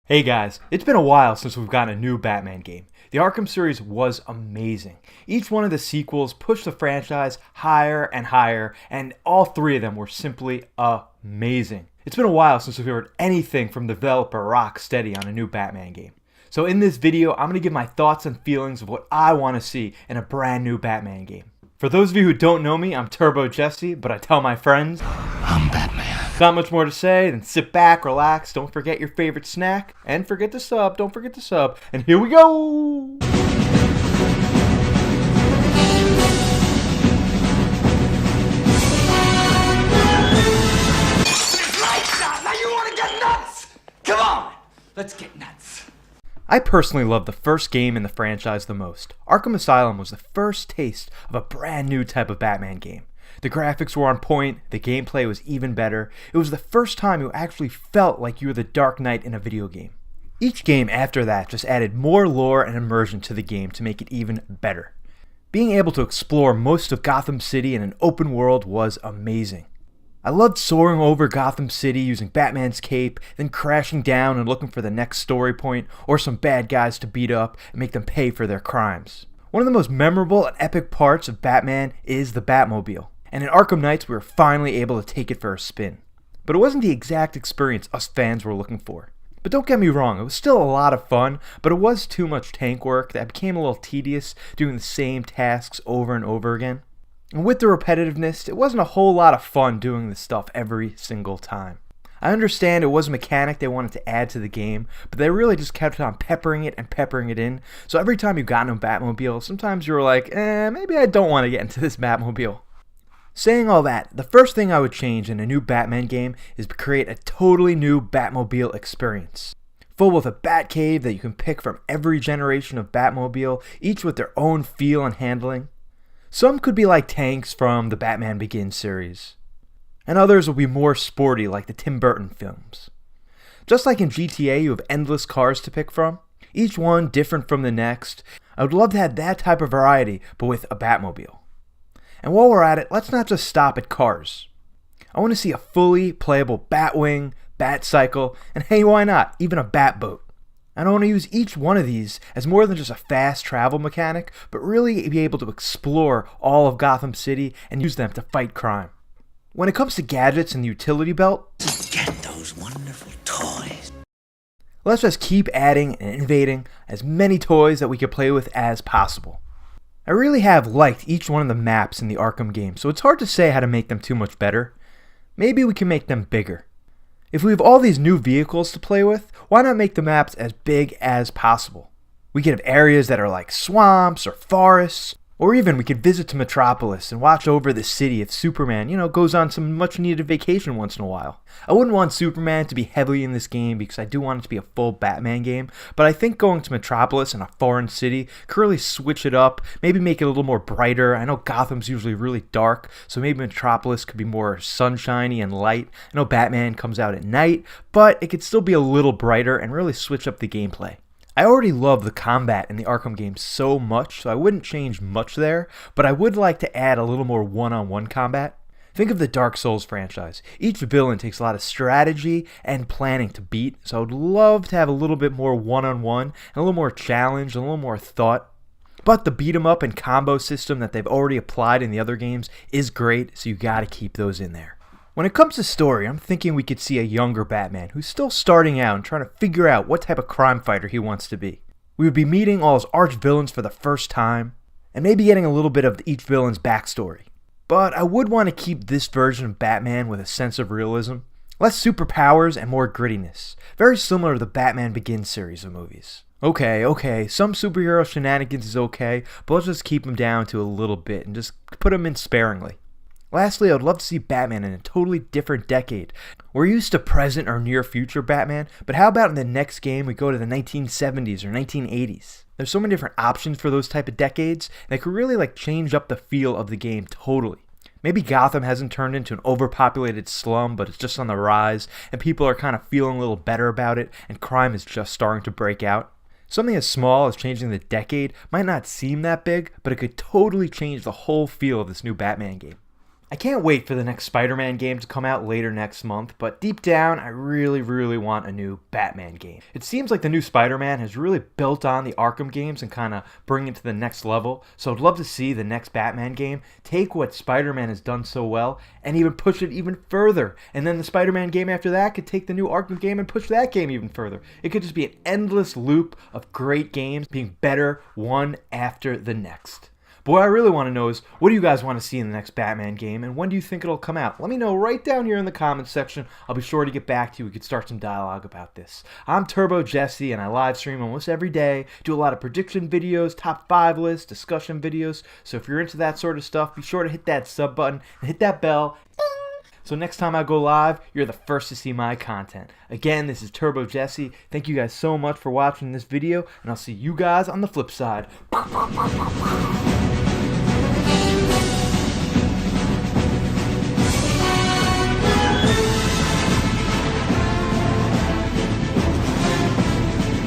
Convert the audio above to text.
Hey guys, it's been a while since we've gotten a new Batman game. The Arkham series was amazing. Each one of the sequels pushed the franchise higher and higher, and all three of them were simply amazing. It's been a while since we've heard anything from developer Rocksteady on a new Batman game. So in this video, I'm going to give my thoughts and feelings of what I want to see in a brand new Batman game. For those of you who don't know me, I'm Turbo Jesse, but I tell my friends, I'm Batman. not much more to say than sit back, relax, don't forget your favorite snack, and forget to sub, don't forget to sub, and here we go! Lights out! Now you want to get nuts? Come on, let's get nuts. I personally love the first game in the franchise the most. Arkham Asylum was the first taste of a brand new type of Batman game. The graphics were on point, the gameplay was even better. It was the first time you actually felt like you were the Dark Knight in a video game. Each game after that just added more lore and immersion to the game to make it even better. Being able to explore most of Gotham City in an open world was amazing. I loved soaring over Gotham City using Batman's cape, then crashing down and looking for the next story point or some bad guys to beat up and make them pay for their crimes. One of the most memorable and epic parts of Batman is the Batmobile. And in Arkham Knights, we were finally able to take it for a spin. But it wasn't the exact experience us fans were looking for. But don't get me wrong, it was still a lot of fun, but it was too much tank work that became a little tedious doing the same tasks over and over again. And with the repetitiveness, it wasn't a whole lot of fun doing this stuff every single time. I understand it was a mechanic they wanted to add to the game, but they really just kept on peppering it in, so every time you got in a Batmobile, sometimes you were like, maybe I don't want to get into this Batmobile. Saying all that, the first thing I would change in a new Batman game is to create a totally new Batmobile experience. Full with a Batcave that you can pick from every generation of Batmobile, each with their own feel and handling. Some could be like tanks from the Batman Begins series, and others will be more sporty like the Tim Burton films. Just like in GTA you have endless cars to pick from, each one different from the next, I would love to have that type of variety but with a Batmobile. And while we're at it, let's not just stop at cars. I want to see a fully playable Batwing, Batcycle, and hey, why not, even a Batboat. And I want to use each one of these as more than just a fast travel mechanic, but really be able to explore all of Gotham City and use them to fight crime. When it comes to gadgets and the utility belt, Get those wonderful toys. let's just keep adding and innovating as many toys that we can play with as possible. I really have liked each one of the maps in the Arkham game, so it's hard to say how to make them too much better. Maybe we can make them bigger. If we have all these new vehicles to play with, why not make the maps as big as possible? We could have areas that are like swamps or forests, or even we could visit to Metropolis and watch over the city if Superman, goes on some much needed vacation once in a while. I wouldn't want Superman to be heavily in this game because I do want it to be a full Batman game, but I think going to Metropolis in a foreign city could really switch it up, maybe make it a little more brighter. I know Gotham's usually really dark, so maybe Metropolis could be more sunshiny and light. I know Batman comes out at night, but it could still be a little brighter and really switch up the gameplay. I already love the combat in the Arkham games so much, so I wouldn't change much there, but I would like to add a little more one-on-one combat. Think of the Dark Souls franchise. Each villain takes a lot of strategy and planning to beat, so I would love to have a little bit more one-on-one, and a little more challenge, and a little more thought. But the beat-em-up and combo system that they've already applied in the other games is great, so you gotta keep those in there. When it comes to story, I'm thinking we could see a younger Batman who's still starting out and trying to figure out what type of crime fighter he wants to be. We would be meeting all his arch villains for the first time, and maybe getting a little bit of each villain's backstory. But I would want to keep this version of Batman with a sense of realism, less superpowers and more grittiness, very similar to the Batman Begins series of movies. Okay, some superhero shenanigans is okay, but let's just keep them down to a little bit and just put them in sparingly. Lastly, I would love to see Batman in a totally different decade. We're used to present or near future Batman, but how about in the next game we go to the 1970s or 1980s? There's so many different options for those type of decades, and it could really change up the feel of the game totally. Maybe Gotham hasn't turned into an overpopulated slum, but it's just on the rise, and people are kind of feeling a little better about it, and crime is just starting to break out. Something as small as changing the decade might not seem that big, but it could totally change the whole feel of this new Batman game. I can't wait for the next Spider-Man game to come out later next month, but deep down, I really want a new Batman game. It seems like the new Spider-Man has really built on the Arkham games and kind of bring it to the next level, so I'd love to see the next Batman game take what Spider-Man has done so well and even push it even further. And then the Spider-Man game after that could take the new Arkham game and push that game even further. It could just be an endless loop of great games being better one after the next. But what I really want to know is, what do you guys want to see in the next Batman game, and when do you think it'll come out? Let me know right down here in the comments section. I'll be sure to get back to you. We could start some dialogue about this. I'm Turbo Jesse, and I live stream almost every day. Do a lot of prediction videos, top 5 lists, discussion videos. So if you're into that sort of stuff, be sure to hit that sub button and hit that bell. So next time I go live, you're the first to see my content. Again, this is Turbo Jesse. Thank you guys so much for watching this video, and I'll see you guys on the flip side.